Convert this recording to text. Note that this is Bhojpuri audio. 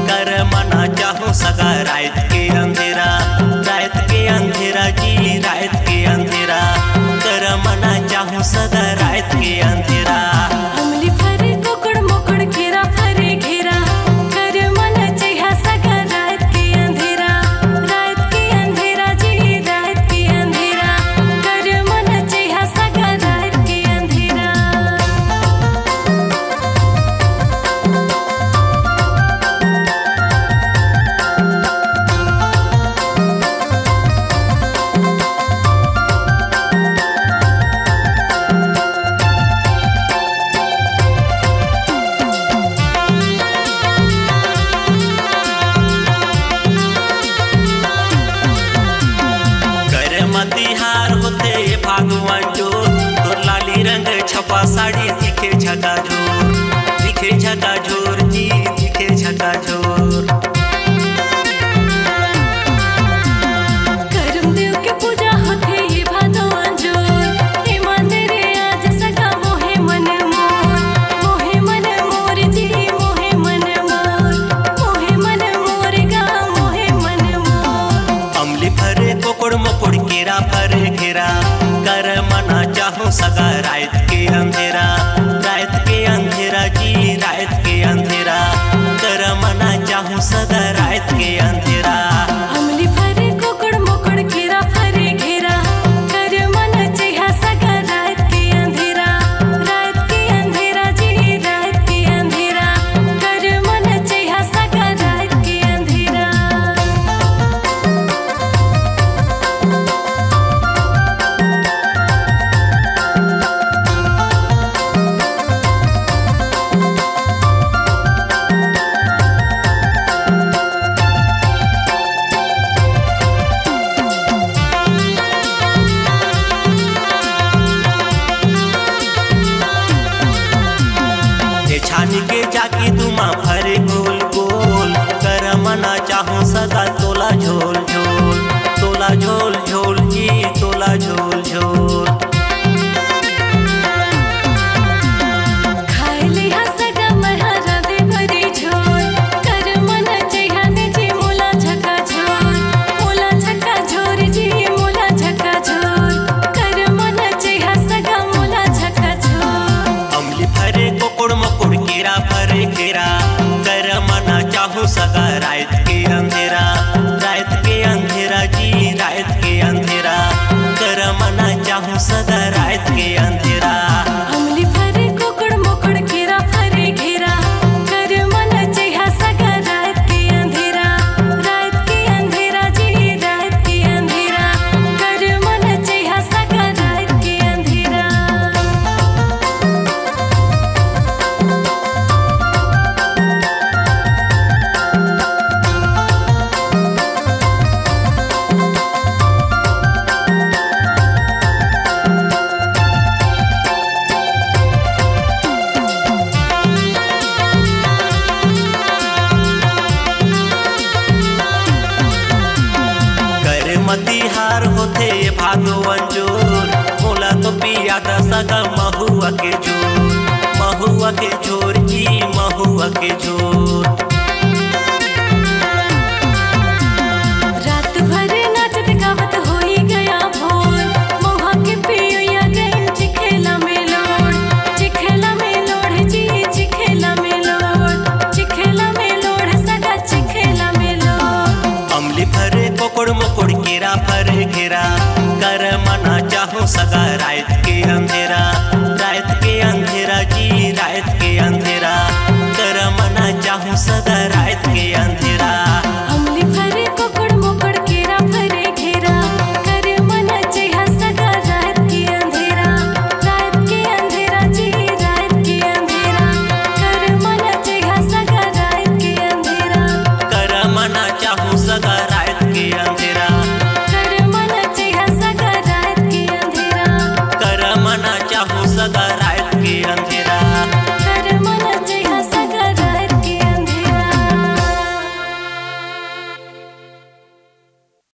कर मना चाहो सगा रात के अंधेरा जी रात के अंधेरा कर मना चाहो सगा रात के अंधेरा। अमली फरे कोकड़ मोकड़ घेरा फरे घेरा कर मना चाहिए सगा रात के अंधेरा जी रात के अंधेरा कर मना चाहिए सगा रात के अंधेरा। तिहार होते भगवान जो तो लाली रंग छपा साड़ी दिखे झकाझोर जी दिखे झकाझोर। करम देव के पूजा होते ये भादो अंजोर हे मंदिरे आज सगा मोहे मन मोर जी मोहे मन मोर गा मोहे मन मोर। अमली फरे कोकड़ मोकड़ केरा फरे घेरा कर मना चाहो सगा रात के अंधेरा जी रात के अंधेरा कर मना चाहो सगा रात के अंधेरा। अमली फरे कोकड़ मोकड़ घेरा फरे घेरा कर मना चाहिए सगा रात के अंधेरा जी रात के अंधेरा कर मना चाहिए सगा रात के अंधेरा। छानी के जाकी तुमा फरे गोल गोल कर मना चाहो सगा तोला झोल झोल जी तोला झोल झोल। खाए लिहा सगा महारा दे भरी झोल कर मना चाहिए जी मोला झकाझोर जी मोला झकाझोर कर मना चाहिए सगा मोला झकाझोर। अमली फरे कोकड़ मोकड़ केरा फरे घेरा कर मना चाहो सगा रात के अंधेरा जी रात के अंधेरा कर मना चाहो सगा रात के अंधेरा। अमली फरे कोकड़ मोकड़ घेरा फरे घेरा कर मना चाहिए सगा रात के अंधेरा जी रात के अंधेरा कर मना चाहिए सगा रात के अंधेरा। तिहार होते भादो अंजोर मोला तो पिया दा सगा महुआ के झोर जी महुआ के झोर। रात भर नाचत गावत होई गया भोर महुआ के पिया गई चिखेला में लोड़ जी चिखेला में लोड़ सगा चिखेला में लोड़। अमली फरे कोकड़ मोकड़ केरा फरे घेरा कर मना चाहो सगा रात के अंधेरा